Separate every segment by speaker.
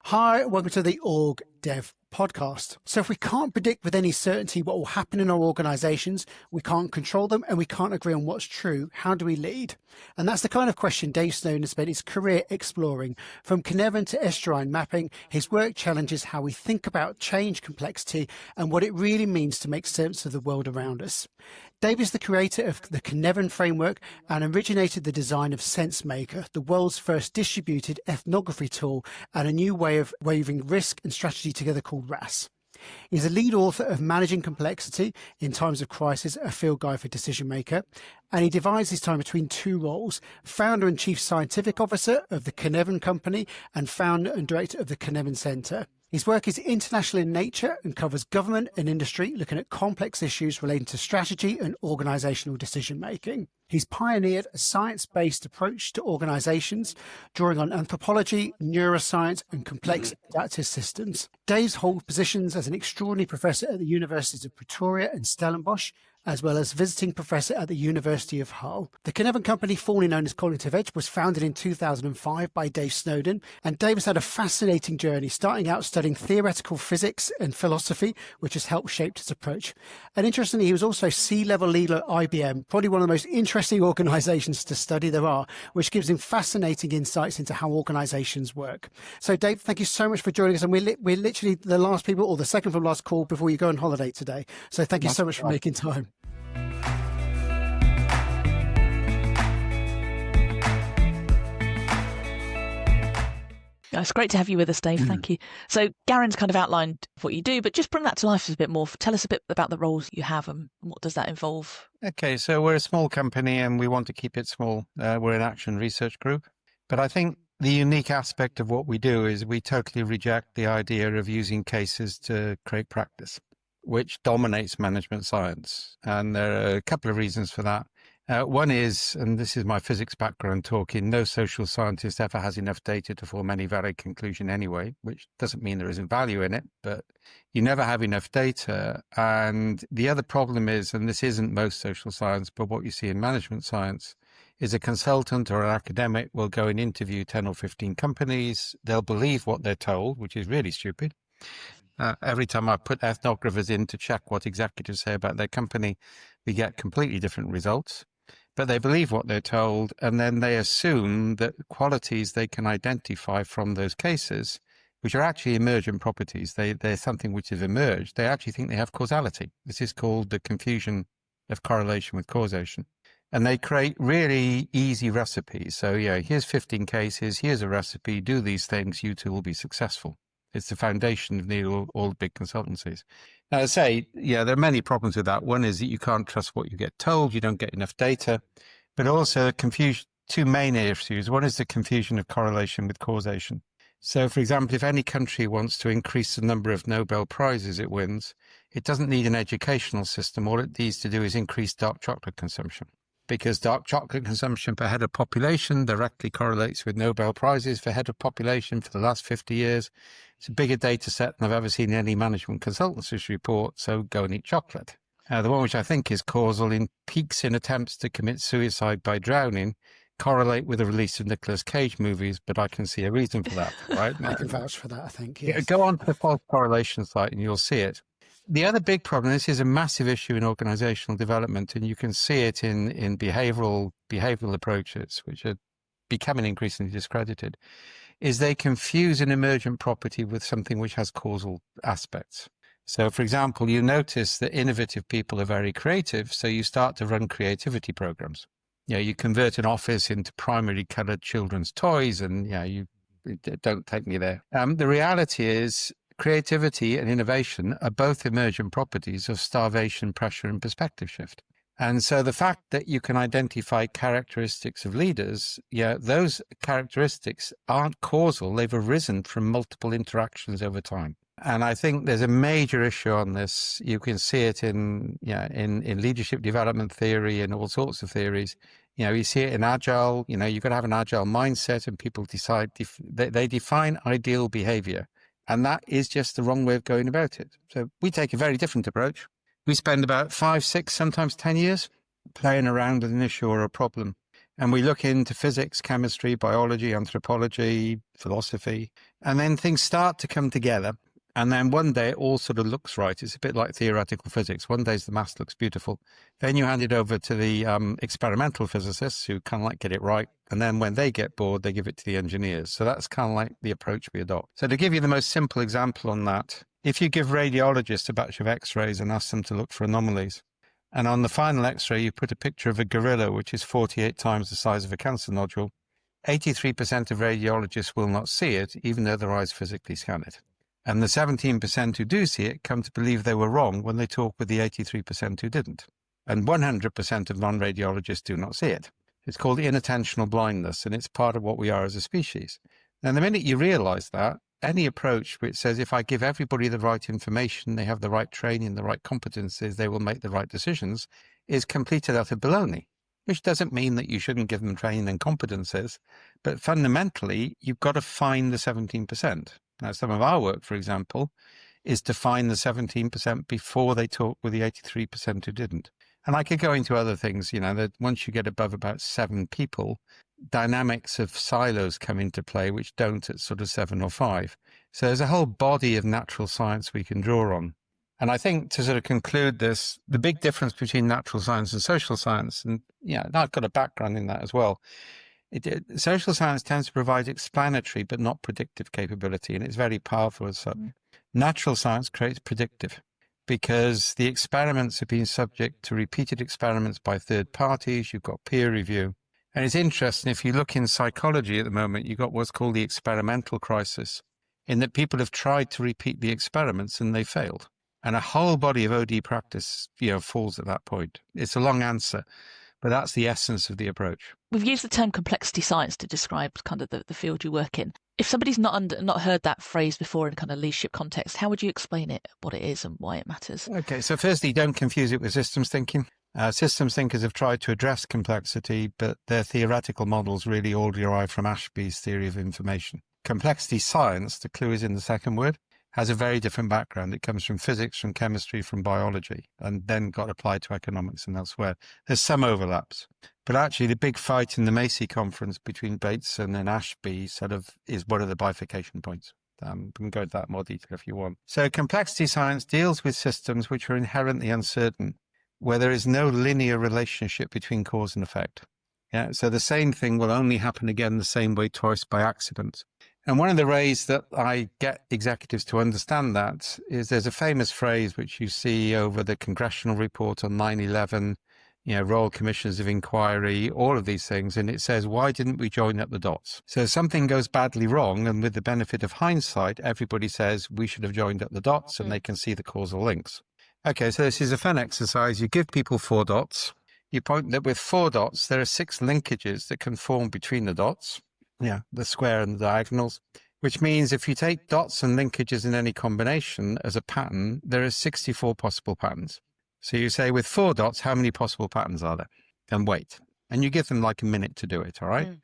Speaker 1: Hi, welcome to the OrgDev podcast. So if we can't predict with any certainty what will happen in our organizations, we can't control them, and we can't agree on what's true, how do we lead? And that's the kind of question Dave Snowden spent his career exploring. From Cynefin to estuarine mapping, his work challenges how we think about change, complexity, and what it really means to make sense of the world around us. Dave is the creator of the Cynefin framework and originated the design of SenseMaker, the world's first distributed ethnography tool and a new way of weaving risk and strategy together called RAS. He's a lead author of Managing Complexity in Times of Crisis, a field guide for decision maker, and he divides his time between two roles: founder and chief scientific officer of the Cynefin Company and founder and director of the Cynefin Centre. His work is international in nature and covers government and industry, looking at complex issues relating to strategy and organisational decision-making. He's pioneered a science-based approach to organisations, drawing on anthropology, neuroscience, and complex adaptive systems. Dave holds positions as an extraordinary professor at the Universities of Pretoria and Stellenbosch, as well as visiting professor at the University of Hull. The Cynefin Company, formerly known as Cognitive Edge, was founded in 2005 by Dave Snowden, and Dave has had a fascinating journey, starting out studying theoretical physics and philosophy, which has helped shape his approach. And interestingly, he was also C-level leader at IBM, probably one of the most interesting organizations to study there are, which gives him fascinating insights into how organizations work. So Dave, thank you so much for joining us, and we're literally the last people, or the second from last call before you go on holiday today. So thank you so much for making time.
Speaker 2: It's great to have you with us, Dave. Thank you. So Garen's kind of outlined what you do, but just bring that to life a bit more. Tell us a bit about the roles you have and what does that involve?
Speaker 3: Okay, so we're a small company and we want to keep it small. We're an action research group. But I think the unique aspect of what we do is we totally reject the idea of using cases to create practice, which dominates management science. And there are a couple of reasons for that. One is, and this is my physics background talking, no social scientist ever has enough data to form any valid conclusion anyway, which doesn't mean there isn't value in it, but you never have enough data. And the other problem is, and this isn't most social science, but what you see in management science, is a consultant or an academic will go and interview 10 or 15 companies. They'll believe what they're told, which is really stupid. Every time I put ethnographers in to check what executives say about their company, we get completely different results. But they believe what they're told, and then they assume that qualities they can identify from those cases, which are actually emergent properties, they're something which has emerged, they actually think they have causality. This is called the confusion of correlation with causation. And they create really easy recipes. So, yeah, here's 15 cases, here's a recipe, do these things, you two will be successful. It's the foundation of nearly all the big consultancies. Now, I say, yeah, there are many problems with that. One is that you can't trust what you get told. You don't get enough data. But also confusion, two main issues. One is the confusion of correlation with causation. So, for example, if any country wants to increase the number of Nobel Prizes it wins, it doesn't need an educational system. All it needs to do is increase dark chocolate consumption. Because dark chocolate consumption per head of population directly correlates with Nobel Prizes for head of population for the last 50 years. It's a bigger data set than I've ever seen in any management consultancy's report, so go and eat chocolate. The one which I think is causal in peaks in attempts to commit suicide by drowning correlate with the release of Nicolas Cage movies, but I can see a reason for that, right?
Speaker 1: I can vouch for that, I think. Yes.
Speaker 3: Go on to the false correlation site and you'll see it. The other big problem, this is a massive issue in organizational development, and you can see it in behavioral approaches, which are becoming increasingly discredited, is they confuse an emergent property with something which has causal aspects. So, for example, you notice that innovative people are very creative, so you start to run creativity programs. You convert an office into primary colored children's toys, and you don't take me there. The reality is, creativity and innovation are both emergent properties of starvation, pressure, and perspective shift. And so the fact that you can identify characteristics of leaders, those characteristics aren't causal. They've arisen from multiple interactions over time. And I think there's a major issue on this. You can see it in leadership development theory and all sorts of theories. You see it in agile. You've got to have an agile mindset, and people decide they define ideal behavior. And that is just the wrong way of going about it. So we take a very different approach. We spend about 5, 6, sometimes 10 years playing around with an issue or a problem. And we look into physics, chemistry, biology, anthropology, philosophy, and then things start to come together. And then one day it all sort of looks right. It's a bit like theoretical physics. One day the maths looks beautiful. Then you hand it over to the experimental physicists who kind of like get it right. And then when they get bored, they give it to the engineers. So that's kind of like the approach we adopt. So to give you the most simple example on that, if you give radiologists a batch of x-rays and ask them to look for anomalies, and on the final x-ray, you put a picture of a gorilla, which is 48 times the size of a cancer nodule, 83% of radiologists will not see it, even though their eyes physically scan it. And the 17% who do see it come to believe they were wrong when they talk with the 83% who didn't. And 100% of non-radiologists do not see it. It's called inattentional blindness, and it's part of what we are as a species. And the minute you realize that, any approach which says if I give everybody the right information, they have the right training, the right competencies, they will make the right decisions, is completed utter baloney. Which doesn't mean that you shouldn't give them training and competencies, but fundamentally, you've got to find the 17%. Now, some of our work, for example, is to find the 17% before they talk with the 83% who didn't. And I could go into other things, that once you get above about 7 people, dynamics of silos come into play, which don't at sort of 7 or 5. So there's a whole body of natural science we can draw on. And I think to sort of conclude this, the big difference between natural science and social science, and I've got a background in that as well. Social science tends to provide explanatory but not predictive capability, and it's very powerful as such. Natural science creates predictive because the experiments have been subject to repeated experiments by third parties. You've got peer review. And it's interesting, if you look in psychology at the moment, you've got what's called the experimental crisis, in that people have tried to repeat the experiments and they failed. And a whole body of OD practice, falls at that point. It's a long answer, but that's the essence of the approach.
Speaker 2: We've used the term complexity science to describe kind of the field you work in. If somebody's not heard that phrase before in kind of leadership context, how would you explain it, what it is and why it matters?
Speaker 3: Okay, so firstly, don't confuse it with systems thinking. Systems thinkers have tried to address complexity, but their theoretical models really all derive from Ashby's theory of information. Complexity science, the clue is in the second word, has a very different background. It comes from physics, from chemistry, from biology, and then got applied to economics and elsewhere. There's some overlaps. But actually, the big fight in the Macy conference between Bateson and Ashby is one of the bifurcation points. We can go into that in more detail if you want. So complexity science deals with systems which are inherently uncertain, where there is no linear relationship between cause and effect. So the same thing will only happen again the same way twice by accident. And one of the ways that I get executives to understand that is there's a famous phrase which you see over the congressional report on 9/11, Royal Commissions of Inquiry, all of these things. And it says, why didn't we join up the dots? So something goes badly wrong. And with the benefit of hindsight, everybody says we should have joined up the dots and they can see the causal links. Okay, so this is a fun exercise. You give people 4 dots. You point that with 4 dots, there are 6 linkages that can form between the dots. The square and the diagonals, which means if you take dots and linkages in any combination as a pattern, there are 64 possible patterns. So you say with 4 dots, how many possible patterns are there? And wait. And you give them like a minute to do it, all right?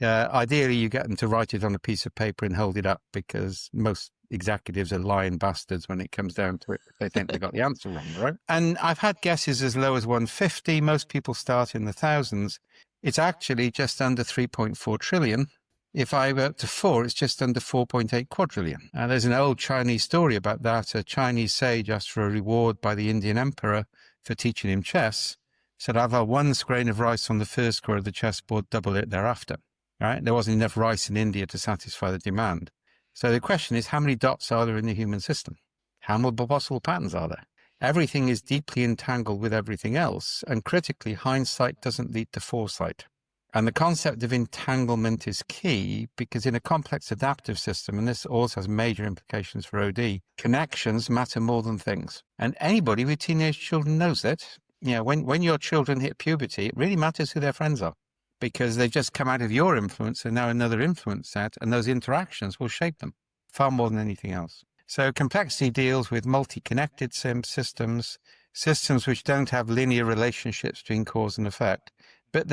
Speaker 3: Ideally, you get them to write it on a piece of paper and hold it up, because most executives are lying bastards when it comes down to it. They think they got the answer wrong, right? And I've had guesses as low as 150. Most people start in the thousands. It's actually just under 3.4 trillion. If I go up to 4, it's just under 4.8 quadrillion. There's an old Chinese story about that. A Chinese sage asked for a reward by the Indian emperor for teaching him chess. Said, I've had 1 grain of rice on the first square of the chessboard, double it thereafter. Right? There wasn't enough rice in India to satisfy the demand. So the question is, how many dots are there in the human system? How many possible patterns are there? Everything is deeply entangled with everything else, and critically, hindsight doesn't lead to foresight. And the concept of entanglement is key, because in a complex adaptive system, and this also has major implications for OD, connections matter more than things. And anybody with teenage children knows that. When your children hit puberty, it really matters who their friends are, because they've just come out of your influence and now another influence set, and those interactions will shape them far more than anything else. So complexity deals with multi-connected systems which don't have linear relationships between cause and effect, but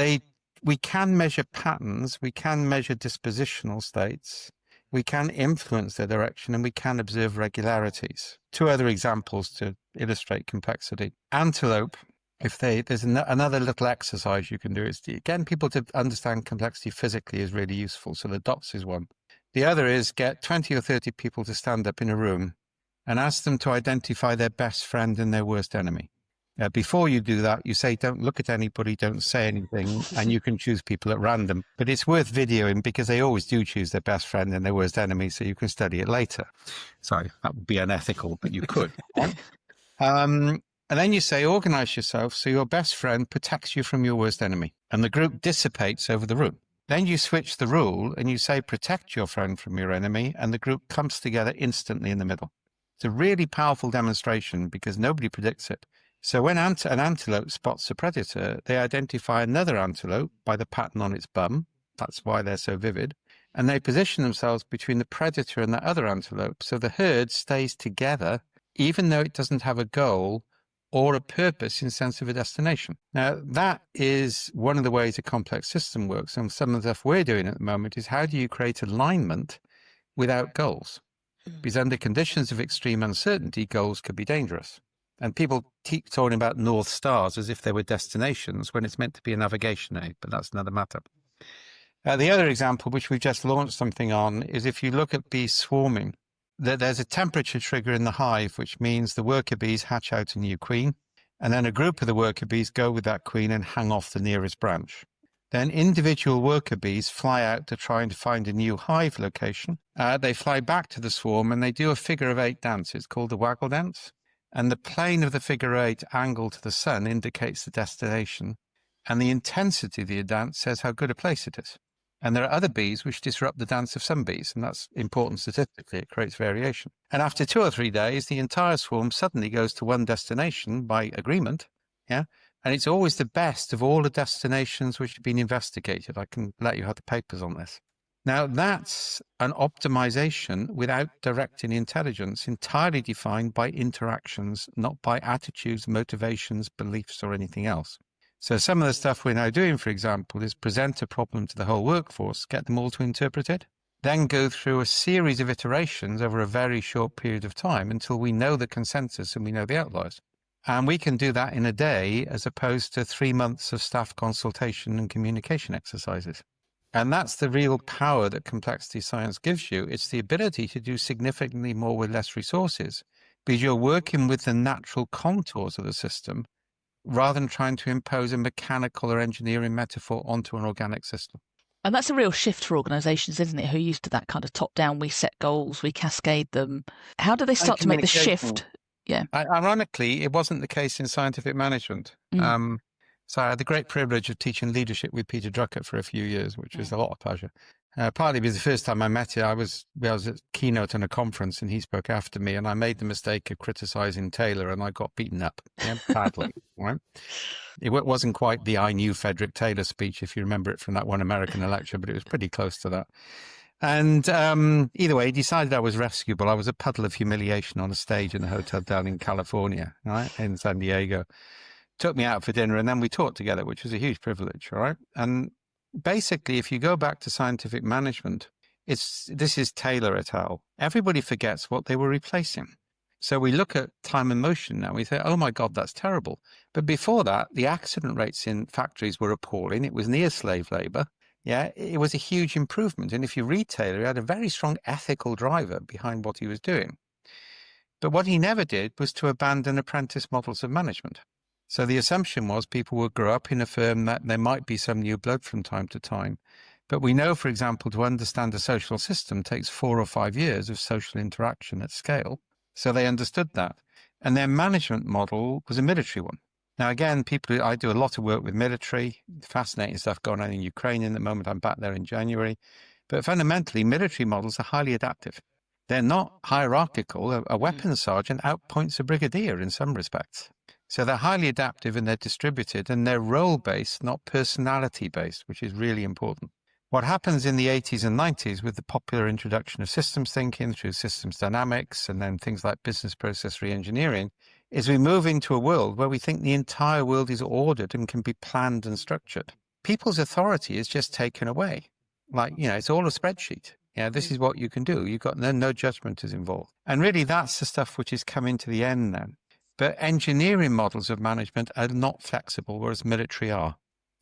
Speaker 3: we can measure patterns, we can measure dispositional states, we can influence their direction, and we can observe regularities. 2 other examples to illustrate complexity. Antelope There's another little exercise you can do is getting people to understand complexity physically is really useful. So the dots is one. The other is get 20 or 30 people to stand up in a room and ask them to identify their best friend and their worst enemy. Before you do that, you say, don't look at anybody, don't say anything, and you can choose people at random. But it's worth videoing because they always do choose their best friend and their worst enemy, so you can study it later. Sorry, that would be unethical, but you could. And then you say, organize yourself so your best friend protects you from your worst enemy, and the group dissipates over the room. Then you switch the rule and you say, protect your friend from your enemy, and the group comes together instantly in the middle. It's a really powerful demonstration because nobody predicts it. So when an antelope spots a predator, they identify another antelope by the pattern on its bum. That's why they're so vivid. And they position themselves between the predator and the other antelope. So the herd stays together, even though it doesn't have a goal or a purpose in sense of a destination. Now, that is one of the ways a complex system works. And some of the stuff we're doing at the moment is how do you create alignment without goals? Because under conditions of extreme uncertainty, goals could be dangerous. And people keep talking about North Stars as if they were destinations when it's meant to be a navigation aid, but that's another matter. The other example, which we've just launched something on, is if you look at bees swarming, there's a temperature trigger in the hive, which means the worker bees hatch out a new queen, and then a group of the worker bees go with that queen and hang off the nearest branch. Then individual worker bees fly out to try and find a new hive location. They fly back to the swarm and they do a figure-of-8 dance. It's called the waggle dance. And the plane of the figure-8 angle to the sun indicates the destination, and the intensity of the dance says how good a place it is. And there are other bees which disrupt the dance of some bees, and that's important statistically. It creates variation. And after 2 or 3 days, the entire swarm suddenly goes to one destination by agreement, yeah? And it's always the best of all the destinations which have been investigated. I can let you have the papers on this. Now, that's an optimization without directing intelligence, entirely defined by interactions, not by attitudes, motivations, beliefs, or anything else. So some of the stuff we're now doing, for example, is present a problem to the whole workforce, get them all to interpret it, then go through a series of iterations over a very short period of time until we know the consensus and we know the outliers. And we can do that in a day as opposed to 3 months of staff consultation and communication exercises. And that's the real power that complexity science gives you. It's the ability to do significantly more with less resources because you're working with the natural contours of the system rather than trying to impose a mechanical or engineering metaphor onto an organic system.
Speaker 2: And that's a real shift for organisations, isn't it? Who are used to that kind of top-down, we set goals, we cascade them. How do they start to make the shift? Yeah.
Speaker 3: Ironically, it wasn't the case in scientific management. So I had the great privilege of teaching leadership with Peter Drucker for a few years, which was a lot of pleasure. Partly because the first time I met him, I was at keynote on a conference and he spoke after me, and I made the mistake of criticizing Taylor and I got beaten up badly. Right? It wasn't quite the I knew Frederick Taylor speech, if you remember it from that one American lecture, but it was pretty close to that. And either way, he decided I was rescuable. I was a puddle of humiliation on a stage in a hotel down in California, right, in San Diego. Took me out for dinner and then we talked together, which was a huge privilege, all right? And basically, if you go back to scientific management, this is Taylor et al. Everybody forgets what they were replacing. So we look at time and motion now. We say, oh my God, that's terrible. But before that, the accident rates in factories were appalling. It was near slave labor. Yeah, it was a huge improvement. And if you read Taylor, he had a very strong ethical driver behind what he was doing. But what he never did was to abandon apprentice models of management. So the assumption was people would grow up in a firm that there might be some new blood from time to time. But we know, for example, to understand a social system takes 4 or 5 years of social interaction at scale. So they understood that. And their management model was a military one. Now, again, I do a lot of work with military, fascinating stuff going on in Ukraine in the moment. I'm back there in January. But fundamentally, military models are highly adaptive. They're not hierarchical. A weapons sergeant outpoints a brigadier in some respects. So they're highly adaptive and they're distributed and they're role-based, not personality-based, which is really important. What happens in the 80s and 90s with the popular introduction of systems thinking through systems dynamics and then things like business process reengineering is we move into a world where we think the entire world is ordered and can be planned and structured. People's authority is just taken away. It's all a spreadsheet. Yeah, this is what you can do. You've got no judgment is involved. And really, that's the stuff which is coming to the end then. But engineering models of management are not flexible, whereas military are.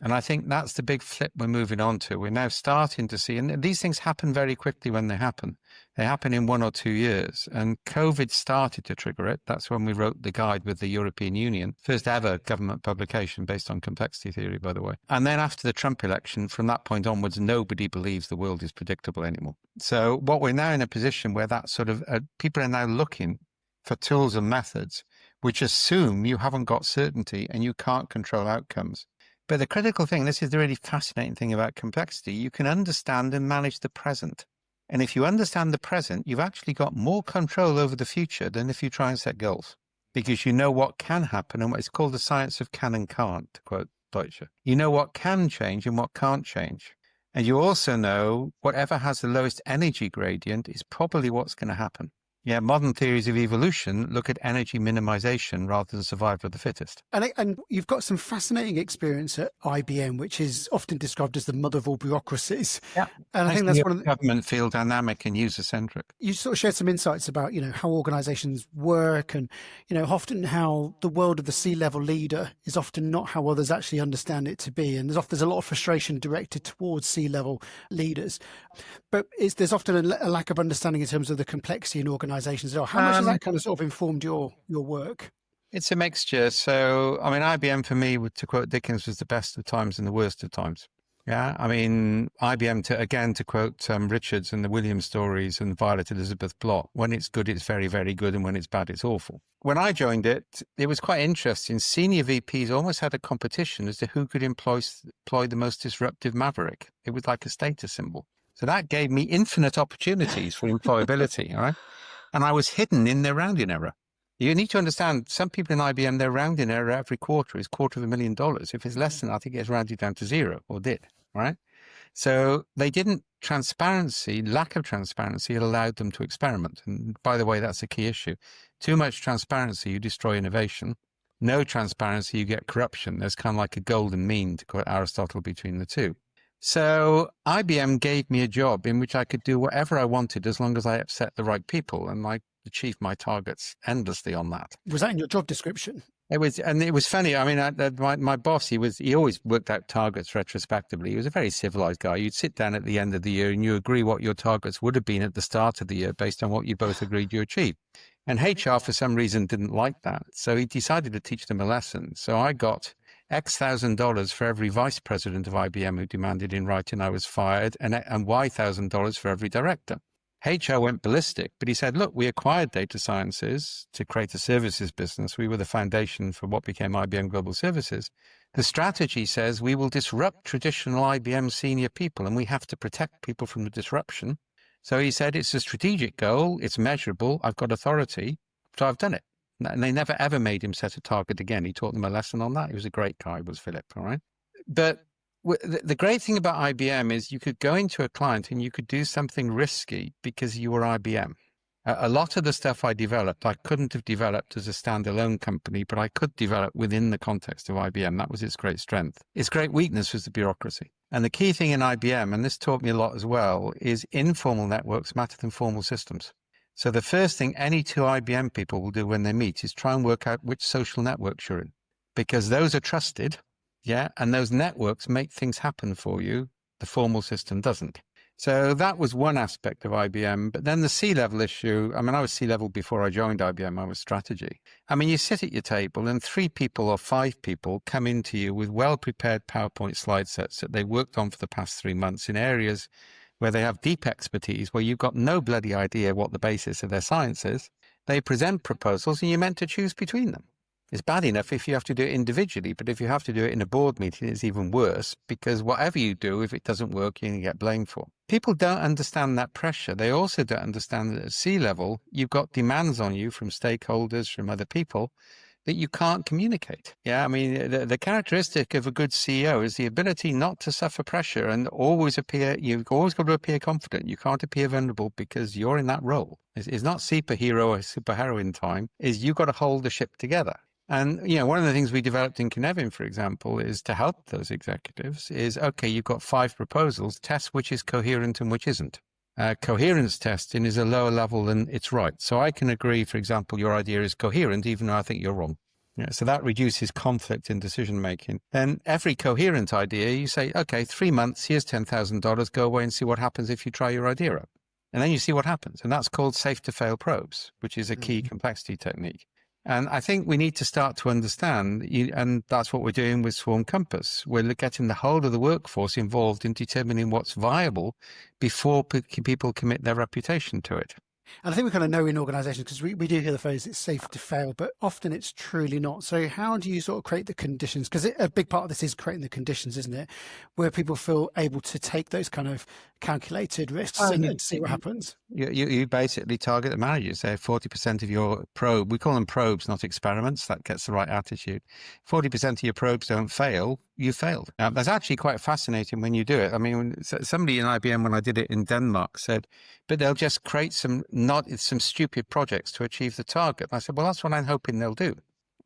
Speaker 3: And I think that's the big flip we're moving on to. We're now starting to see, and these things happen very quickly when they happen. They happen in 1 or 2 years. And COVID started to trigger it. That's when we wrote the guide with the European Union, first ever government publication based on complexity theory, by the way. And then after the Trump election, from that point onwards, nobody believes the world is predictable anymore. So what we're now in a position where that sort of, people are now looking for tools and methods which assume you haven't got certainty and you can't control outcomes. But the critical thing, this is the really fascinating thing about complexity, you can understand and manage the present. And if you understand the present, you've actually got more control over the future than if you try and set goals, because you know what can happen and what is called the science of can and can't, to quote Deutsche. You know what can change and what can't change. And you also know whatever has the lowest energy gradient is probably what's going to happen. Yeah, modern theories of evolution look at energy minimization rather than survival of the fittest.
Speaker 1: And you've got some fascinating experience at IBM, which is often described as the mother of all bureaucracies.
Speaker 3: Yeah,
Speaker 1: and I think that's one of the
Speaker 3: government feel dynamic and user-centric.
Speaker 1: You sort of shared some insights about, how organizations work and, often how the world of the C-level leader is often not how others actually understand it to be. And there's a lot of frustration directed towards C-level leaders. But there's often a lack of understanding in terms of the complexity in organizations as well. How much has that kind of sort of informed your work?
Speaker 3: It's a mixture. So, IBM for me, to quote Dickens, was the best of times and the worst of times. Yeah, IBM, to quote Richards and the Williams stories and Violet Elizabeth Blott, when it's good, it's very, very good, and when it's bad, it's awful. When I joined it, it was quite interesting. Senior VPs almost had a competition as to who could employ the most disruptive maverick. It was like a status symbol. So that gave me infinite opportunities for employability, all right? And I was hidden in their rounding error. You need to understand, some people in IBM, their rounding error every quarter is $250,000. If it's less than that, I think it's rounded down to zero, or did, right? So they didn't, lack of transparency allowed them to experiment. And by the way, that's a key issue. Too much transparency, you destroy innovation. No transparency, you get corruption. There's kind of like a golden mean, to quote Aristotle, between the two. So IBM gave me a job in which I could do whatever I wanted as long as I upset the right people, and I achieved my targets endlessly on that.
Speaker 1: Was that in your job description?
Speaker 3: It was, and it was funny. My boss, he always worked out targets retrospectively. He was a very civilized guy. You'd sit down at the end of the year and you agree what your targets would have been at the start of the year based on what you both agreed you achieved. And HR, for some reason, didn't like that. So he decided to teach them a lesson. So I got X $1,000 for every vice president of IBM who demanded in writing I was fired, and Y $1,000 for every director. HR went ballistic, but he said, look, we acquired data sciences to create a services business. We were the foundation for what became IBM Global Services. The strategy says we will disrupt traditional IBM senior people, and we have to protect people from the disruption. So he said, it's a strategic goal. It's measurable. I've got authority. So I've done it. And they never, ever made him set a target again. He taught them a lesson on that. He was a great guy, was Philip. All right. But the great thing about IBM is you could go into a client and you could do something risky because you were IBM. A lot of the stuff I developed, I couldn't have developed as a standalone company, but I could develop within the context of IBM. That was its great strength. Its great weakness was the bureaucracy. And the key thing in IBM, and this taught me a lot as well, is informal networks matter than formal systems. So the first thing any two IBM people will do when they meet is try and work out which social networks you're in, because those are trusted. Yeah. And those networks make things happen for you. The formal system doesn't. So that was one aspect of IBM. But then the C-level issue, I was C-level before I joined IBM. I was strategy. You sit at your table and 3 people or 5 people come into you with well-prepared PowerPoint slide sets that they worked on for the past 3 months in areas where they have deep expertise, where you've got no bloody idea what the basis of their science is. They present proposals and you're meant to choose between them. It's bad enough if you have to do it individually, but if you have to do it in a board meeting, it's even worse, because whatever you do, if it doesn't work, you're going to get blamed for. People don't understand that pressure. They also don't understand that at C-level, you've got demands on you from stakeholders, from other people, that you can't communicate. Yeah, the characteristic of a good CEO is the ability not to suffer pressure and you've always got to appear confident. You can't appear vulnerable because you're in that role. It's not superhero or superheroine time, is you've got to hold the ship together. And, one of the things we developed in Cynefin, for example, is to help those executives is, okay, you've got 5 proposals, test which is coherent and which isn't. Coherence testing is a lower level than it's right. So I can agree, for example, your idea is coherent, even though I think you're wrong. Yeah, so that reduces conflict in decision making. Then every coherent idea, you say, okay, 3 months, here's $10,000, go away and see what happens if you try your idea out. And then you see what happens. And that's called safe to fail probes, which is a key complexity technique. And I think we need to start to understand, and that's what we're doing with Swarm Compass. We're getting the whole of the workforce involved in determining what's viable before people commit their reputation to it.
Speaker 1: And I think we kind of know in organizations, because we do hear the phrase, it's safe to fail, but often it's truly not. So how do you sort of create the conditions? Because a big part of this is creating the conditions, isn't it? Where people feel able to take those kind of calculated risks and see what happens.
Speaker 3: You basically target the managers. Say 40% of your probe, we call them probes, not experiments. That gets the right attitude. 40% of your probes don't fail, you failed. That's actually quite fascinating when you do it. I mean, somebody in IBM, when I did it in Denmark, said, but they'll just create some stupid projects to achieve the target. And I said, well, that's what I'm hoping they'll do.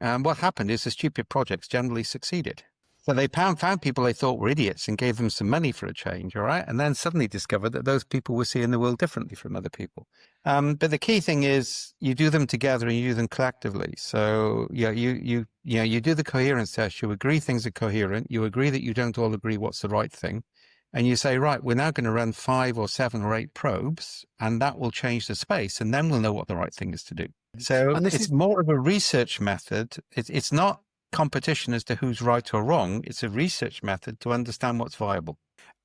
Speaker 3: And what happened is the stupid projects generally succeeded. So they found people they thought were idiots and gave them some money for a change, all right? And then suddenly discovered that those people were seeing the world differently from other people. But the key thing is you do them together and you do them collectively. So you do the coherence test, you agree things are coherent, you agree that you don't all agree what's the right thing. And you say, right, we're now going to run 5 or 7 or 8 probes, and that will change the space, and then we'll know what the right thing is to do. So it's more of a research method. It's not competition as to who's right or wrong. It's a research method to understand what's viable.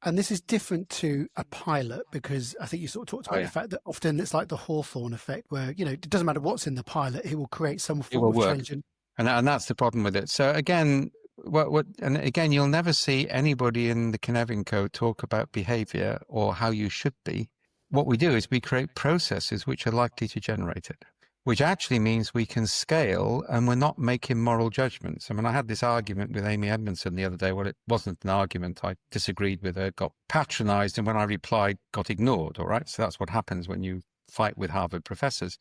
Speaker 1: And this is different to a pilot, because I think you sort of talked about the fact that often it's like the Hawthorne effect, where, it doesn't matter what's in the pilot, it will create some form of change.
Speaker 3: And that's the problem with it. So again, you'll never see anybody in the Cynefin code talk about behavior or how you should be. What we do is we create processes which are likely to generate it, which actually means we can scale and we're not making moral judgments. I mean, I had this argument with Amy Edmondson the other day. Well, it wasn't an argument. I disagreed with her, got patronized, and when I replied, got ignored. All right. So that's what happens when you fight with Harvard professors.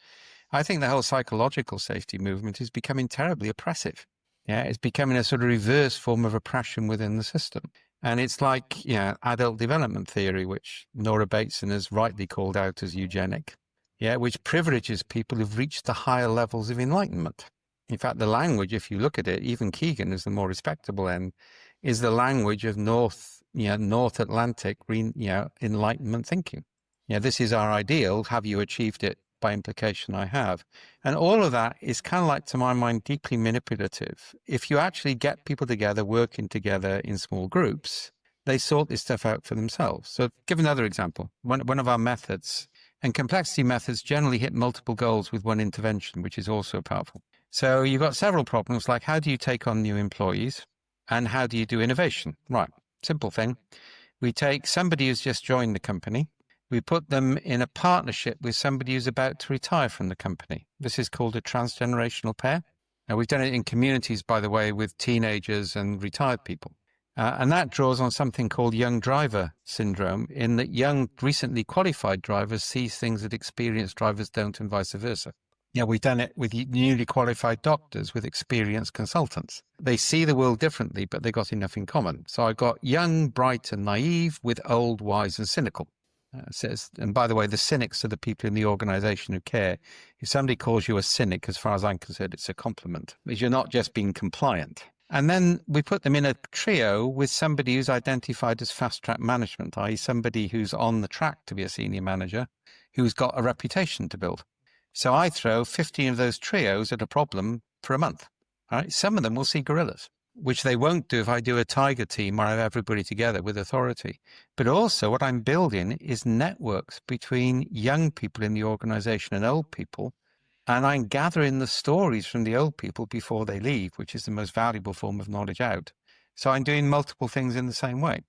Speaker 3: I think the whole psychological safety movement is becoming terribly oppressive. Yeah, it's becoming a sort of reverse form of oppression within the system. And it's like, adult development theory, which Nora Bateson has rightly called out as eugenic. Yeah, which privileges people who've reached the higher levels of enlightenment. In fact, the language, if you look at it, even Keegan is the more respectable end, is the language of North Atlantic, enlightenment thinking. Yeah, this is our ideal. Have you achieved it? By implication, I have. And all of that is kind of like, to my mind, deeply manipulative. If you actually get people together, working together in small groups, they sort this stuff out for themselves. So give another example. One of our methods, and complexity methods generally hit multiple goals with one intervention, which is also powerful. So you've got several problems, like how do you take on new employees and how do you do innovation? Right, simple thing. We take somebody who's just joined the company. We put them in a partnership with somebody who's about to retire from the company. This is called a transgenerational pair. Now, we've done it in communities, by the way, with teenagers and retired people. And that draws on something called young driver syndrome, in that young, recently qualified drivers see things that experienced drivers don't, and vice versa. We've done it with newly qualified doctors, with experienced consultants. They see the world differently, but they got enough in common. So I got young, bright and naive with old, wise and cynical. And by the way, the cynics are the people in the organization who care. If somebody calls you a cynic, as far as I'm concerned, it's a compliment, because you're not just being compliant. And then we put them in a trio with somebody who's identified as fast-track management, i.e. somebody who's on the track to be a senior manager, who's got a reputation to build. So I throw 15 of those trios at a problem for a month. All right? Some of them will see gorillas, which they won't do if I do a tiger team where I have everybody together with authority. But also what I'm building is networks between young people in the organization and old people. And I'm gathering the stories from the old people before they leave, which is the most valuable form of knowledge out. So I'm doing multiple things in the same way.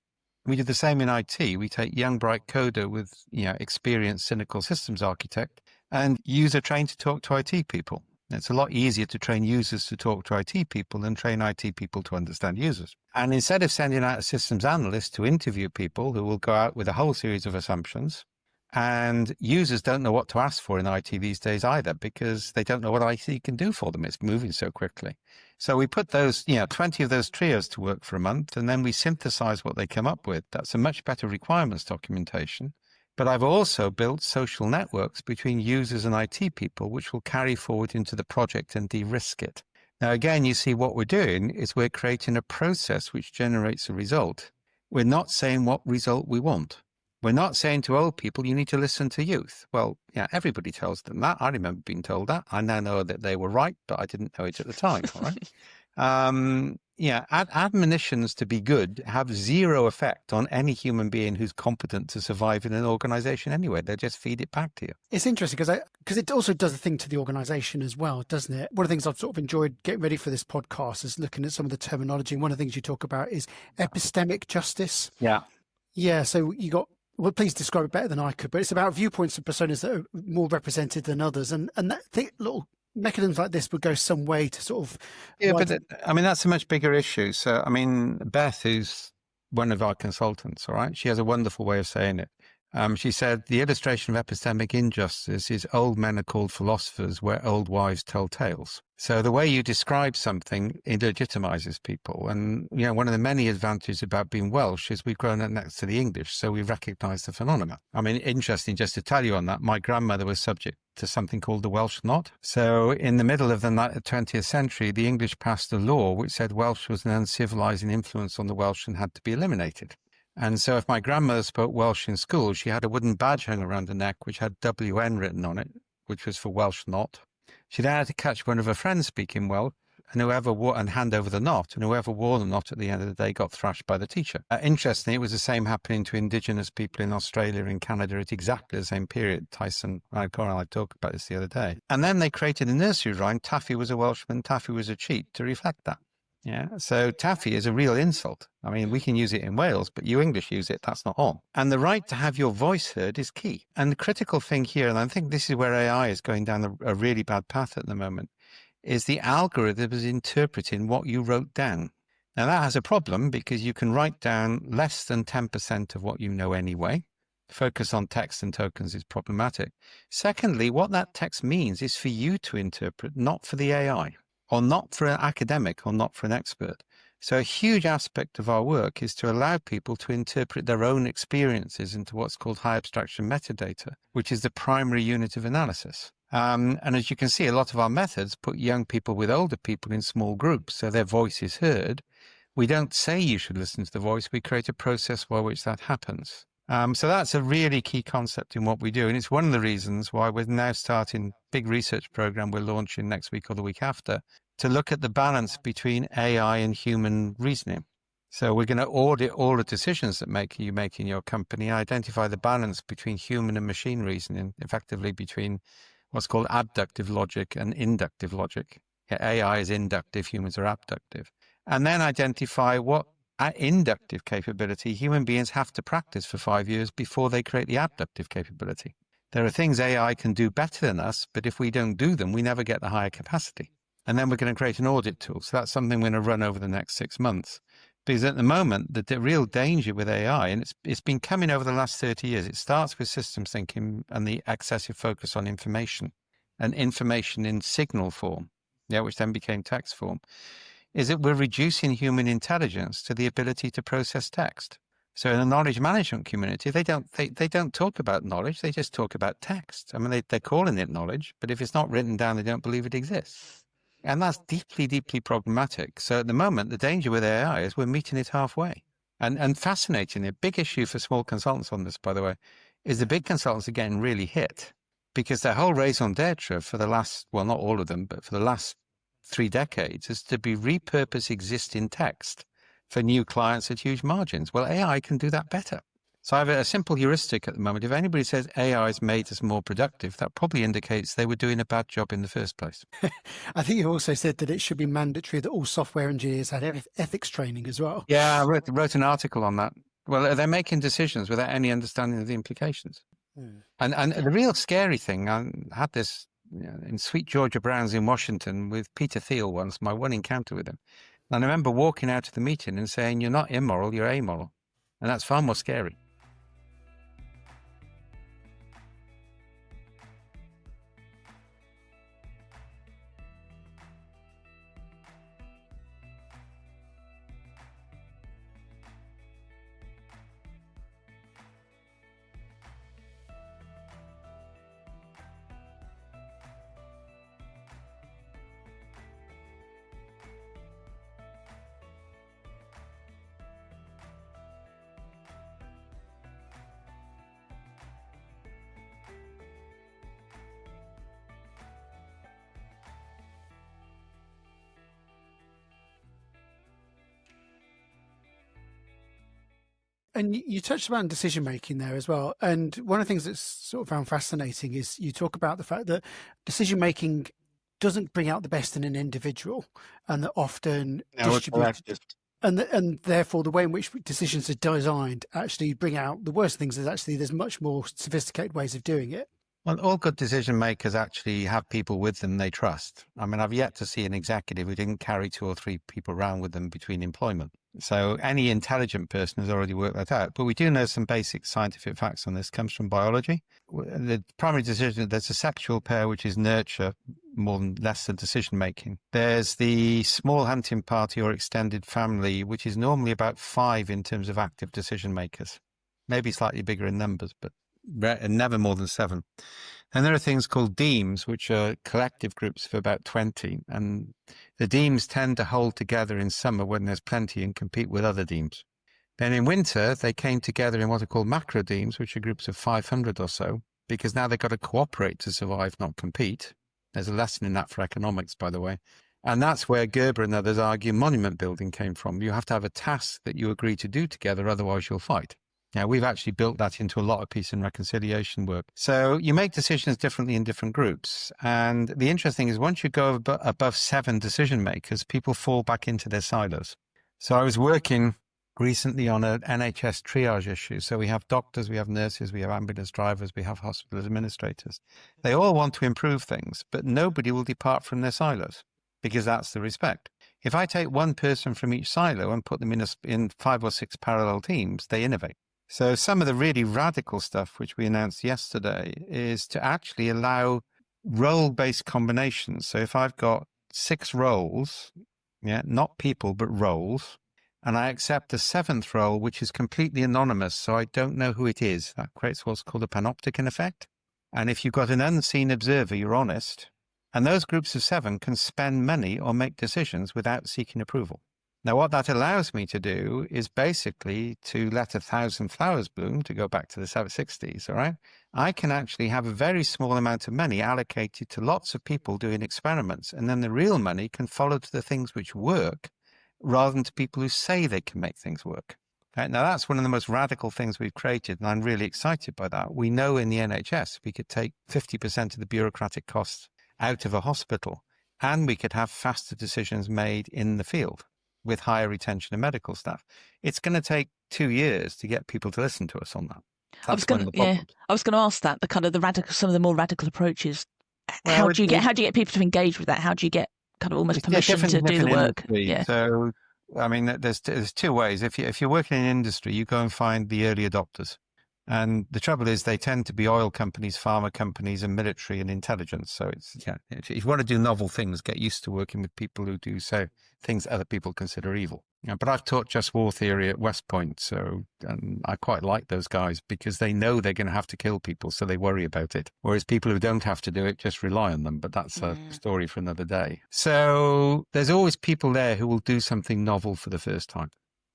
Speaker 3: We do the same in IT. We take young, bright coder with experienced, cynical systems architect and user trained to talk to IT people. It's a lot easier to train users to talk to IT people than train IT people to understand users. And instead of sending out a systems analyst to interview people who will go out with a whole series of assumptions, and users don't know what to ask for in IT these days either, because they don't know what IT can do for them. It's moving so quickly. So we put those, 20 of those trios to work for a month, and then we synthesize what they come up with. That's a much better requirements documentation. But I've also built social networks between users and IT people, which will carry forward into the project and de-risk it. Now, again, you see what we're doing is we're creating a process which generates a result. We're not saying what result we want. We're not saying to old people, you need to listen to youth. Well, yeah, everybody tells them that. I remember being told that. I now know that they were right, but I didn't know it at the time. All right. Admonitions to be good have zero effect on any human being who's competent to survive in an organization anyway. They just feed it back to you.
Speaker 1: It's interesting because it also does a thing to the organization as well, doesn't it? One of the things I've sort of enjoyed getting ready for this podcast is looking at some of the terminology. And one of the things you talk about is epistemic justice.
Speaker 3: Yeah.
Speaker 1: Yeah. So well, please describe it better than I could, but it's about viewpoints and personas that are more represented than others. And that little mechanisms like this would go some way to sort of...
Speaker 3: Yeah, but that's a much bigger issue. So, Beth, who's one of our consultants, all right, she has a wonderful way of saying it. She said, the illustration of epistemic injustice is old men are called philosophers where old wives tell tales. So the way you describe something, it legitimizes people. And, one of the many advantages about being Welsh is we've grown up next to the English, so we recognize the phenomena. Interesting, just to tell you on that, my grandmother was subject to something called the Welsh knot. So in the middle of the 20th century, the English passed a law which said Welsh was an uncivilizing influence on the Welsh and had to be eliminated. And so if my grandmother spoke Welsh in school, she had a wooden badge hung around her neck which had WN written on it, which was for Welsh knot. She then had to catch one of her friends speaking Welsh and hand over the knot, and whoever wore the knot at the end of the day got thrashed by the teacher. Interestingly, it was the same happening to indigenous people in Australia and Canada at exactly the same period. Tyson and I talked about this the other day. And then they created a nursery rhyme, Taffy was a Welshman, Taffy was a cheat, to reflect that. Yeah, so taffy is a real insult. We can use it in Wales, but you English use it, that's not on. And the right to have your voice heard is key. And the critical thing here, and I think this is where AI is going down a really bad path at the moment, is the algorithm is interpreting what you wrote down. Now that has a problem because you can write down less than 10% of what you know anyway. Focus on text and tokens is problematic. Secondly, what that text means is for you to interpret, not for the AI. Or not for an academic, or not for an expert. So a huge aspect of our work is to allow people to interpret their own experiences into what's called high abstraction metadata, which is the primary unit of analysis. And as you can see, a lot of our methods put young people with older people in small groups, so their voice is heard. We don't say you should listen to the voice, we create a process by which that happens. So that's a really key concept in what we do. And it's one of the reasons why we're now starting a big research program we're launching next week or the week after to look at the balance between AI and human reasoning. So we're going to audit all the decisions that you make in your company, identify the balance between human and machine reasoning, effectively between what's called abductive logic and inductive logic. AI is inductive, humans are abductive. And then identify what inductive capability human beings have to practice for 5 years before they create the abductive capability. There are things AI can do better than us, but if we don't do them, we never get the higher capacity. And then we're going to create an audit tool. So that's something we're going to run over the next 6 months. Because at the moment, the real danger with AI, and it's been coming over the last 30 years, it starts with systems thinking and the excessive focus on information and information in signal form, which then became text form, is that we're reducing human intelligence to the ability to process text. So in the knowledge management community, they don't talk about knowledge, they just talk about text. They're calling it knowledge, but if it's not written down, they don't believe it exists. And that's deeply, deeply problematic. So at the moment, the danger with AI is we're meeting it halfway. And fascinatingly, a big issue for small consultants on this, by the way, is the big consultants are getting really hit because their whole raison d'etre for the last, well, not all of them, but for the last 3 decades is to be repurpose existing text for new clients at huge margins. Well, AI can do that better. So I have a simple heuristic at the moment. If anybody says AI has made us more productive, that probably indicates they were doing a bad job in the first place.
Speaker 1: I think you also said that it should be mandatory that all software engineers had ethics training as well.
Speaker 3: Yeah, I wrote an article on that. Well, they're making decisions without any understanding of the implications. And the real scary thing, I had this in Sweet Georgia Brown's in Washington with Peter Thiel once, my one encounter with him. And I remember walking out of the meeting and saying, you're not immoral, you're amoral. And that's far more scary.
Speaker 1: And you touched on decision making there as well. And one of the things that's sort of found fascinating is you talk about the fact that decision making doesn't bring out the best in an individual, and that often distributed, and therefore the way in which decisions are designed actually bring out the worst things. Is actually there's much more sophisticated ways of doing it.
Speaker 3: Well, all good decision makers actually have people with them they trust. I mean, I've yet to see an executive who didn't carry 2 or 3 people around with them between employment. So any intelligent person has already worked that out. But we do know some basic scientific facts on this. Comes from biology. The primary decision, there's a sexual pair, which is nurture, less than decision making. There's the small hunting party or extended family, which is normally about 5 in terms of active decision makers. Maybe slightly bigger in numbers, but never more than 7. And there are things called deems, which are collective groups of about 20. And the deems tend to hold together in summer when there's plenty and compete with other deems. Then in winter, they came together in what are called macro deems, which are groups of 500 or so, because now they've got to cooperate to survive, not compete. There's a lesson in that for economics, by the way. And that's where Gerber and others argue monument building came from. You have to have a task that you agree to do together, otherwise you'll fight. Now, we've actually built that into a lot of peace and reconciliation work. So you make decisions differently in different groups. And the interesting is once you go above 7 decision makers, people fall back into their silos. So I was working recently on an NHS triage issue. So we have doctors, we have nurses, we have ambulance drivers, we have hospital administrators. They all want to improve things, but nobody will depart from their silos because that's the respect. If I take one person from each silo and put them in 5 or 6 parallel teams, they innovate. So some of the really radical stuff, which we announced yesterday, is to actually allow role-based combinations. So if I've got 6 roles, not people, but roles, and I accept a 7th role, which is completely anonymous, so I don't know who it is, that creates what's called a panopticon effect. And if you've got an unseen observer, you're honest. And those groups of 7 can spend money or make decisions without seeking approval. Now, what that allows me to do is basically to let 1,000 flowers bloom, to go back to the 60s, all right? I can actually have a very small amount of money allocated to lots of people doing experiments, and then the real money can follow to the things which work rather than to people who say they can make things work. Right? Now, that's one of the most radical things we've created, and I'm really excited by that. We know in the NHS we could take 50% of the bureaucratic costs out of a hospital, and we could have faster decisions made in the field with higher retention of medical staff. It's going to take 2 years to get people to listen to us on that.
Speaker 2: I was going to ask that, some of the more radical approaches. How do you get people to engage with that? How do you get kind of almost permission to do the work?
Speaker 3: Yeah. So, I mean, there's 2 ways. If you're working in industry, you go and find the early adopters. And the trouble is they tend to be oil companies, pharma companies, and military and intelligence. So if you want to do novel things, get used to working with people who do things other people consider evil. But I've taught just war theory at West Point, and I quite like those guys because they know they're going to have to kill people, so they worry about it. Whereas people who don't have to do it just rely on them, but that's a story for another day. So there's always people there who will do something novel for the first time.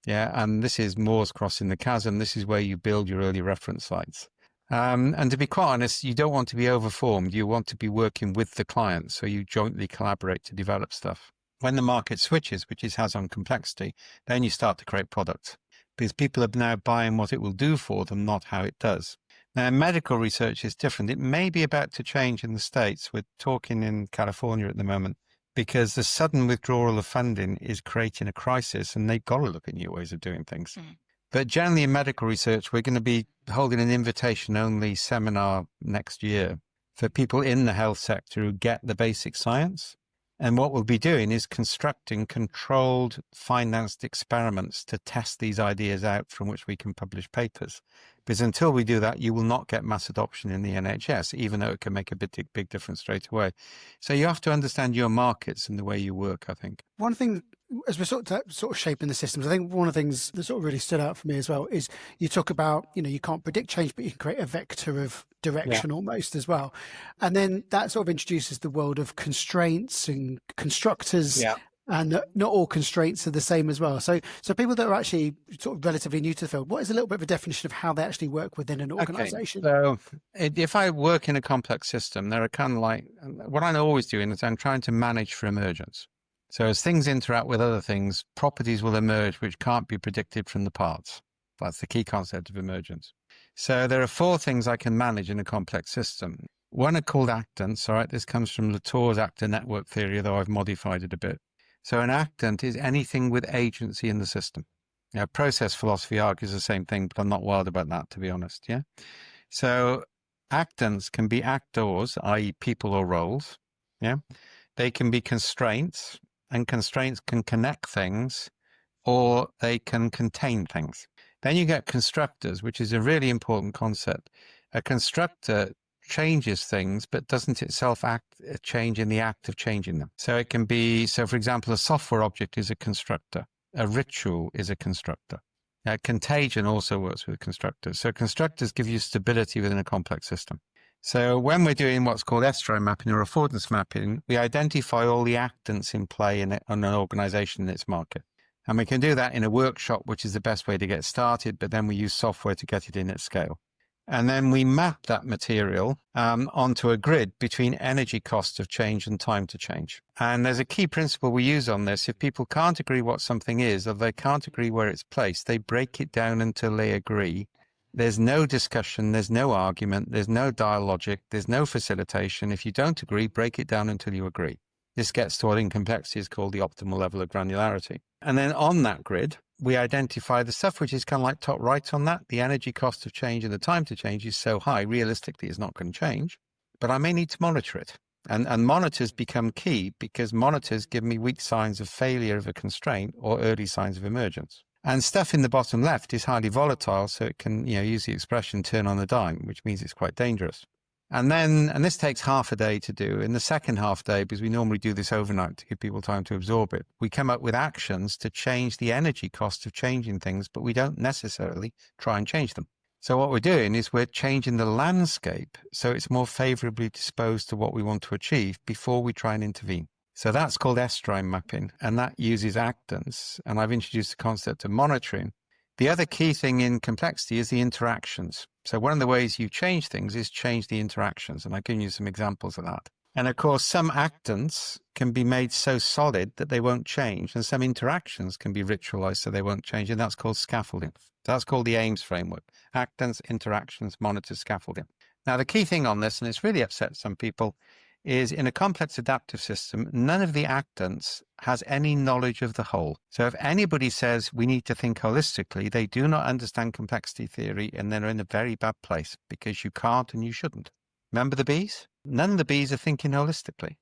Speaker 3: Yeah, and this is Moore's crossing the chasm. This is where you build your early reference sites. And to be quite honest, you don't want to be overformed. You want to be working with the client, so you jointly collaborate to develop stuff. When the market switches, which has on complexity, then you start to create products because people are now buying what it will do for them, not how it does. Now, medical research is different. It may be about to change in the States. We're talking in California at the moment, because the sudden withdrawal of funding is creating a crisis and they've got to look at new ways of doing things. But generally in medical research, we're going to be holding an invitation-only seminar next year for people in the health sector who get the basic science. And what we'll be doing is constructing controlled, financed experiments to test these ideas out from which we can publish papers. Because until we do that, you will not get mass adoption in the NHS, even though it can make a big difference straight away. So you have to understand your markets and the way you work, I think.
Speaker 1: One thing, as we're sort of shaping the systems, I think one of the things that sort of really stood out for me as well is you talk about, you can't predict change, but you can create a vector of direction almost as well. And then that sort of introduces the world of constraints and constructors. Yeah. And not all constraints are the same as well. So people that are actually sort of relatively new to the field, what is a little bit of a definition of how they actually work within an organization?
Speaker 3: Okay. So if I work in a complex system, there are kind of like, what I'm always doing is I'm trying to manage for emergence. So as things interact with other things, properties will emerge which can't be predicted from the parts. That's the key concept of emergence. So there are 4 things I can manage in a complex system. One are called actants. All right, this comes from Latour's actor network theory, though I've modified it a bit. So an actant is anything with agency in the system. Now, process philosophy argues the same thing, but I'm not wild about that, to be honest. Yeah. So actants can be actors, i.e. people or roles. Yeah. They can be constraints, and constraints can connect things, or they can contain things. Then you get constructors, which is a really important concept. A constructor changes things, but doesn't itself change in the act of changing them. So it can be, so for example, a software object is a constructor. A ritual is a constructor. Contagion also works with constructors. So constructors give you stability within a complex system. So when we're doing what's called estuarine mapping or affordance mapping, we identify all the actants in play in an organization in its market. And we can do that in a workshop, which is the best way to get started, but then we use software to get it in at scale. And then we map that material onto a grid between energy cost of change and time to change. And there's a key principle we use on this. If people can't agree what something is, or they can't agree where it's placed, they break it down until they agree. There's no discussion, there's no argument, there's no dialogic, there's no facilitation. If you don't agree, break it down until you agree. This gets to what in complexity is called the optimal level of granularity. And then on that grid, we identify the stuff which is kind of like top right on that. The energy cost of change and the time to change is so high, realistically, it's not going to change. But I may need to monitor it. And monitors become key because monitors give me weak signs of failure of a constraint or early signs of emergence. And stuff in the bottom left is highly volatile, so it can, use the expression turn on a dime, which means it's quite dangerous. And this takes half a day to do. In the second half day, because we normally do this overnight to give people time to absorb it, we come up with actions to change the energy cost of changing things, but we don't necessarily try and change them. So what we're doing is we're changing the landscape so it's more favorably disposed to what we want to achieve before we try and intervene. So that's called estuarine mapping, and that uses actants. And I've introduced the concept of monitoring. The other key thing in complexity is the interactions. So one of the ways you change things is change the interactions. And I've given you some examples of that. And of course, some actants can be made so solid that they won't change. And some interactions can be ritualized so they won't change. And that's called scaffolding. That's called the AIMS framework. Actants, interactions, monitors, scaffolding. Now, the key thing on this, and it's really upset some people, is in a complex adaptive system, none of the actants has any knowledge of the whole. So if anybody says we need to think holistically, they do not understand complexity theory and they're in a very bad place because you can't and you shouldn't. Remember the bees? None of the bees are thinking holistically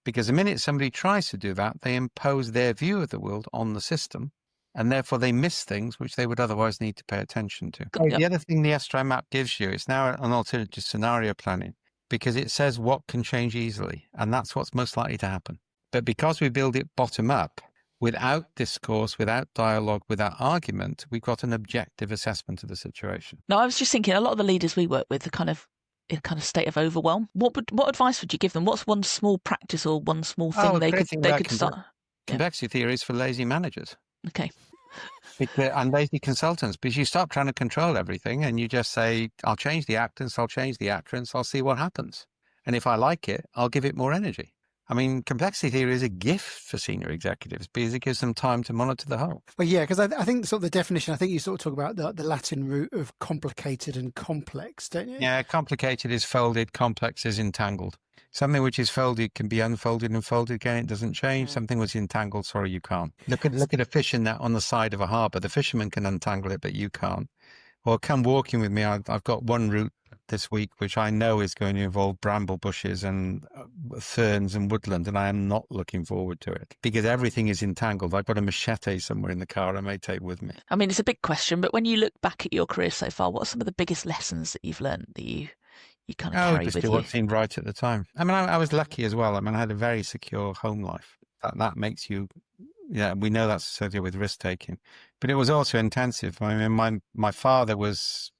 Speaker 3: because the minute somebody tries to do that, they impose their view of the world on the system and therefore they miss things which they would otherwise need to pay attention to.
Speaker 2: Yep.
Speaker 3: The other thing the estuarine map gives you is now an alternative scenario planning, because it says what can change easily, and that's what's most likely to happen. But because we build it bottom up, without discourse, without dialogue, without argument, we've got an objective assessment of the situation.
Speaker 2: No, I was just thinking, a lot of the leaders we work with are kind of in a kind of state of overwhelm. What advice would you give them? What's one small practice or one small thing they could start?
Speaker 3: Complexity theory is for lazy managers.
Speaker 2: Okay.
Speaker 3: And lazy consultants, because you stop trying to control everything and you just say, I'll change the actants, I'll change the actants, I'll see what happens. And if I like it, I'll give it more energy. I mean, complexity theory is a gift for senior executives because it gives them time to monitor the whole.
Speaker 1: Well, yeah, because I think sort of the definition, I think you sort of talk about the Latin root of complicated and complex, don't you?
Speaker 3: Yeah, complicated is folded, complex is entangled. Something which is folded can be unfolded and folded again. It doesn't change. Something which is entangled, sorry, you can't. Look at a fishing net on the side of a harbour. The fisherman can untangle it, but you can't. Or come walking with me. I've got one route this week which I know is going to involve bramble bushes and ferns and woodland, and I am not looking forward to it because everything is entangled. I've got a machete somewhere in the car I may take with me.
Speaker 2: I mean, it's a big question, but when you look back at your career so far, what are some of the biggest lessons that you've learned that you kind of carry
Speaker 3: just
Speaker 2: with
Speaker 3: do
Speaker 2: you?
Speaker 3: what seemed right at the time. I mean, I was lucky as well. I mean, I had a very secure home life. That makes you, we know that's associated with risk taking, but it was also intensive. I mean, my father was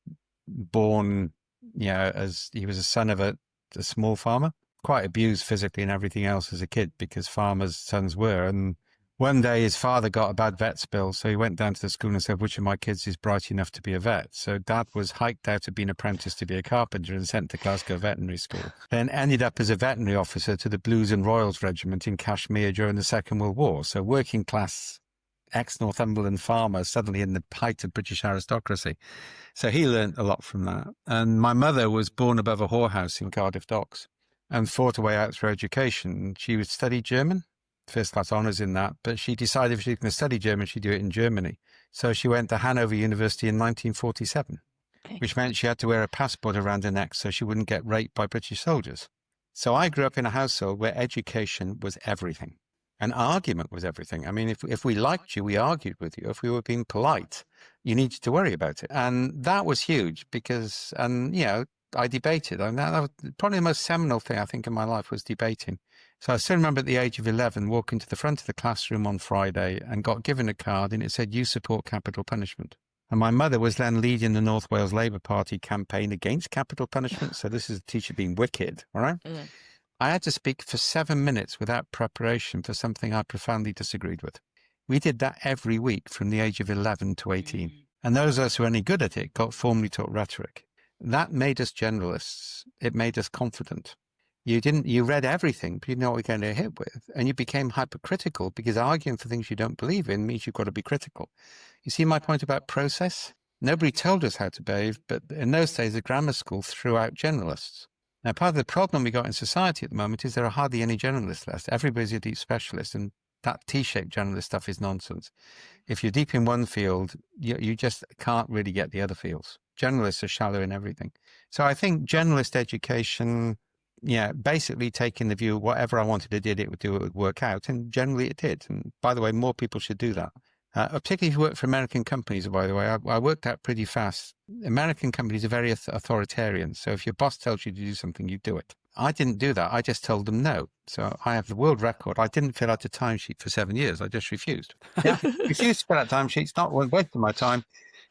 Speaker 3: born, as he was a son of a small farmer, quite abused physically and everything else as a kid because farmers' sons were. And one day his father got a bad vet's bill, so he went down to the school and said, which of my kids is bright enough to be a vet? So dad was hiked out of being apprenticed to be a carpenter and sent to Glasgow Veterinary School. Then ended up as a veterinary officer to the Blues and Royals Regiment in Kashmir during the Second World War. So working class ex-Northumberland farmer suddenly in the height of British aristocracy. So he learned a lot from that. And my mother was born above a whorehouse in Cardiff Docks and fought her way out through education. She would study German, first class honours in that, but she decided if she was going to study German, she'd do it in Germany. So she went to Hanover University in 1947, which meant she had to wear a passport around her neck so she wouldn't get raped by British soldiers. So I grew up in a household where education was everything and argument was everything. I mean, if we liked you, we argued with you. If we were being polite, you needed to worry about it. And that was huge because, I debated. And that was probably the most seminal thing I think in my life was debating. So I still remember at the age of 11, walking to the front of the classroom on Friday and got given a card and it said, "You support capital punishment." And my mother was then leading the North Wales Labour Party campaign against capital punishment. So this is a teacher being wicked, all right? Mm. I had to speak for 7 minutes without preparation for something I profoundly disagreed with. We did that every week from the age of 11 to 18. And those of us who were any good at it got formally taught rhetoric. That made us generalists. It made us confident. You read everything, but you know what you're going to hit with. And you became hypercritical because arguing for things you don't believe in means you've got to be critical. You see my point about process? Nobody told us how to behave, but in those days, the grammar school threw out generalists. Now, part of the problem we got in society at the moment is there are hardly any generalists left. Everybody's a deep specialist, and that T-shaped generalist stuff is nonsense. If you're deep in one field, you just can't really get the other fields. Generalists are shallow in everything. So I think generalist education, basically taking the view, whatever I wanted to do, it would work out. And generally it did. And by the way, more people should do that. Particularly if you work for American companies, by the way, I worked out pretty fast. American companies are very authoritarian. So if your boss tells you to do something, you do it. I didn't do that. I just told them no. So I have the world record. I didn't fill out a timesheet for 7 years. I just refused. Refused to fill out timesheets, not wasting my time.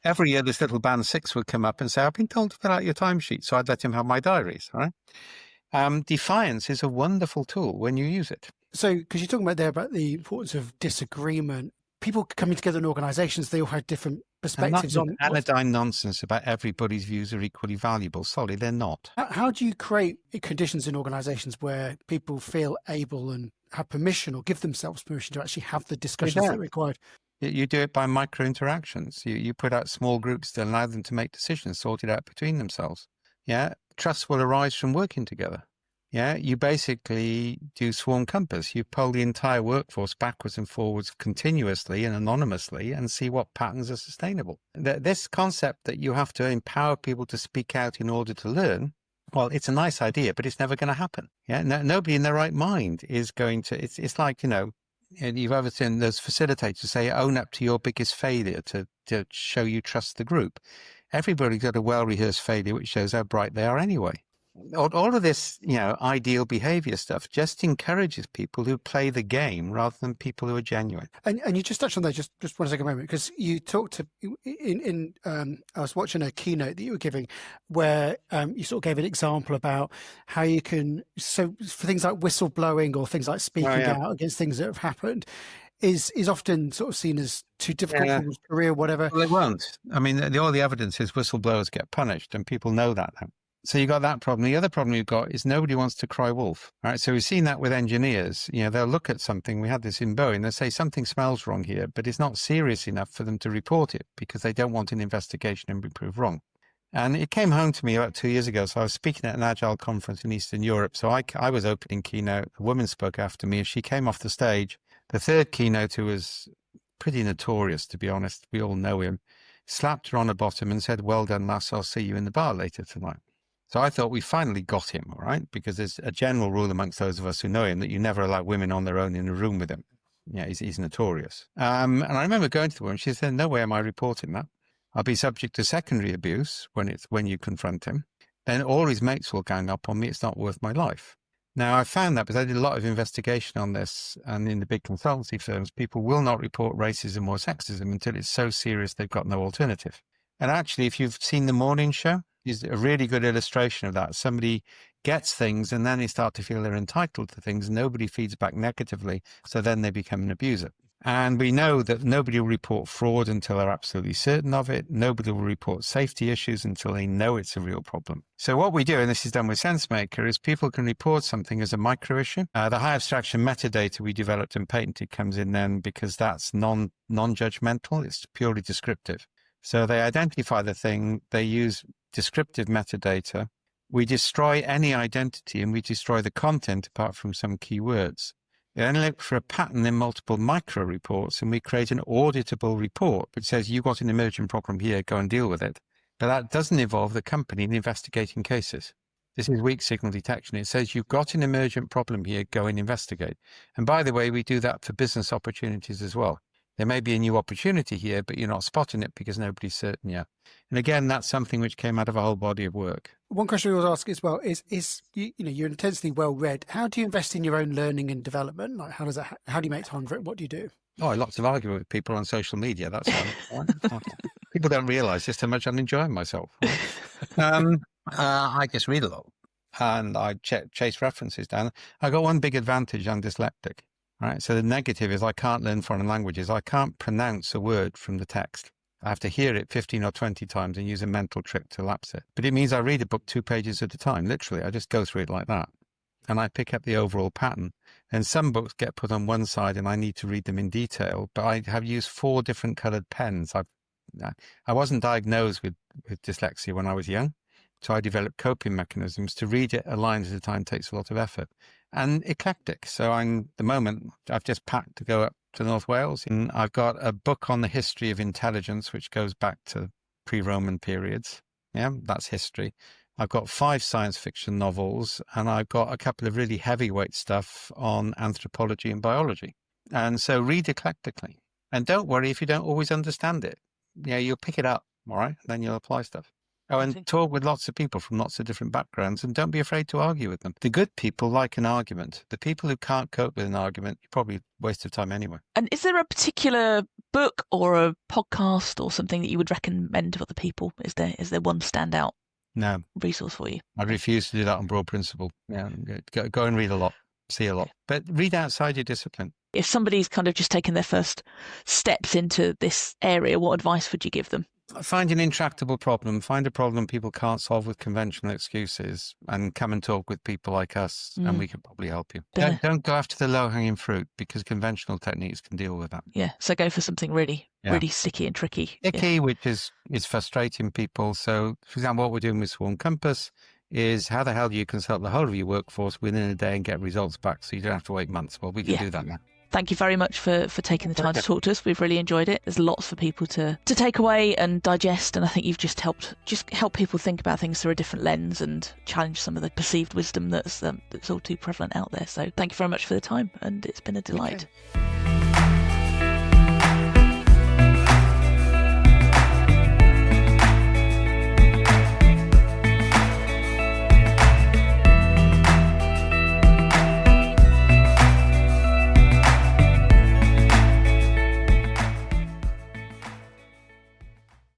Speaker 3: Every year, this little band 6 would come up and say, "I've been told to fill out your timesheet." So I'd let him have my diaries, all right? Defiance is a wonderful tool when you use it.
Speaker 1: So, because you're talking about there about the importance of disagreement, people coming together in organizations, they all had different perspectives on
Speaker 3: anodyne nonsense about everybody's views are equally valuable. Sorry, they're not.
Speaker 1: How do you create conditions in organizations where people feel able and have permission or give themselves permission to actually have the discussions that are required?
Speaker 3: You do it by micro interactions. You put out small groups to allow them to make decisions, sort it out between themselves. Yeah. Trust will arise from working together. Yeah. You basically do swarm compass. You poll the entire workforce backwards and forwards continuously and anonymously and see what patterns are sustainable. This concept that you have to empower people to speak out in order to learn, well, it's a nice idea, but it's never going to happen. Yeah. Nobody in their right mind is going to, it's like, and you've ever seen those facilitators say, own up to your biggest failure to show you trust the group. Everybody's got a well-rehearsed failure, which shows how bright they are anyway. All of this, ideal behavior stuff just encourages people who play the game rather than people who are genuine. And
Speaker 1: you just touched on that just 1 second moment, because you talked I was watching a keynote that you were giving where you sort of gave an example about how you can, so for things like whistleblowing or things like speaking out against things that have happened is often sort of seen as too difficult for one's career, whatever.
Speaker 3: Well, they won't. I mean, all the evidence is whistleblowers get punished and people know that now. So you got that problem. The other problem you've got is nobody wants to cry wolf. All right. So we've seen that with engineers. They'll look at something. We had this in Boeing. They'll say something smells wrong here, but it's not serious enough for them to report it because they don't want an investigation and be proved wrong. And it came home to me about 2 years ago. So I was speaking at an Agile conference in Eastern Europe. So I was opening keynote. A woman spoke after me and she came off the stage. The third keynote, who was pretty notorious, to be honest, we all know him, slapped her on the bottom and said, "Well done, lass. I'll see you in the bar later tonight." So I thought we finally got him, all right? Because there's a general rule amongst those of us who know him that you never allow women on their own in a room with him. Yeah, he's notorious. And I remember going to the woman, she said, "No way am I reporting that. I'll be subject to secondary abuse when you confront him. Then all his mates will gang up on me. It's not worth my life." Now, I found that because I did a lot of investigation on this, and in the big consultancy firms, people will not report racism or sexism until it's so serious they've got no alternative. And actually, if you've seen The Morning Show, is a really good illustration of that. Somebody gets things and then they start to feel they're entitled to things. Nobody feeds back negatively. So then they become an abuser. And we know that nobody will report fraud until they're absolutely certain of it. Nobody will report safety issues until they know it's a real problem. So what we do, and this is done with SenseMaker, is people can report something as a micro issue. The high abstraction metadata we developed and patented comes in then because that's non-judgmental. It's purely descriptive. So they identify the thing. They use descriptive metadata. We destroy any identity and we destroy the content apart from some keywords. We then look for a pattern in multiple micro reports and we create an auditable report which says you've got an emergent problem here, go and deal with it. But that doesn't involve the company in investigating cases. This is weak signal detection. It says you've got an emergent problem here, go and investigate. And by the way, we do that for business opportunities as well. There may be a new opportunity here, but you're not spotting it because nobody's certain yet. And again, that's something which came out of a whole body of work.
Speaker 1: One question we always ask as well is you're intensely well read. How do you invest in your own learning and development? Like how do you make time for it? What do you do?
Speaker 3: Oh, lots of argument with people on social media. That's people don't realise just how much I'm enjoying myself. I just read a lot and I chase references down. I got one big advantage. I'm dyslexic. Right. So the negative is I can't learn foreign languages. I can't pronounce a word from the text. I have to hear it 15 or 20 times and use a mental trick to lapse it. But it means I read a book 2 pages at a time. Literally, I just go through it like that. And I pick up the overall pattern. And some books get put on one side and I need to read them in detail. But I have used 4 different coloured pens. I wasn't diagnosed with dyslexia when I was young. So I developed coping mechanisms. To read it a line at a time takes a lot of effort. And eclectic. So the moment I've just packed to go up to North Wales and I've got a book on the history of intelligence, which goes back to pre-Roman periods. Yeah, that's history. I've got 5 science fiction novels and I've got a couple of really heavyweight stuff on anthropology and biology. And so read eclectically and don't worry if you don't always understand it. Yeah, you'll pick it up. All right. Then you'll apply stuff. Oh, and talk with lots of people from lots of different backgrounds and don't be afraid to argue with them. The good people like an argument. The people who can't cope with an argument, you're probably a waste of time anyway.
Speaker 2: And is there a particular book or a podcast or something that you would recommend to other people? Is there one standout resource for you?
Speaker 3: I refuse to do that on broad principle. Yeah, go and read a lot, see a lot. But read outside your discipline.
Speaker 2: If somebody's kind of just taken their first steps into this area, what advice would you give them?
Speaker 3: Find an intractable problem. Find a problem people can't solve with conventional excuses and come and talk with people like us and we can probably help you. Don't go after the low-hanging fruit because conventional techniques can deal with that.
Speaker 2: Yeah, so go for something really sticky and tricky.
Speaker 3: Which is frustrating people. So, for example, what we're doing with Swarm Compass is how the hell do you consult the whole of your workforce within a day and get results back so you don't have to wait months? Well, we can do that now.
Speaker 2: Thank you very much for taking the time to talk to us. We've really enjoyed it. There's lots for people to take away and digest, and I think you've just helped people think about things through a different lens and challenge some of the perceived wisdom that's all too prevalent out there. So thank you very much for the time, and it's been a delight.
Speaker 3: Okay.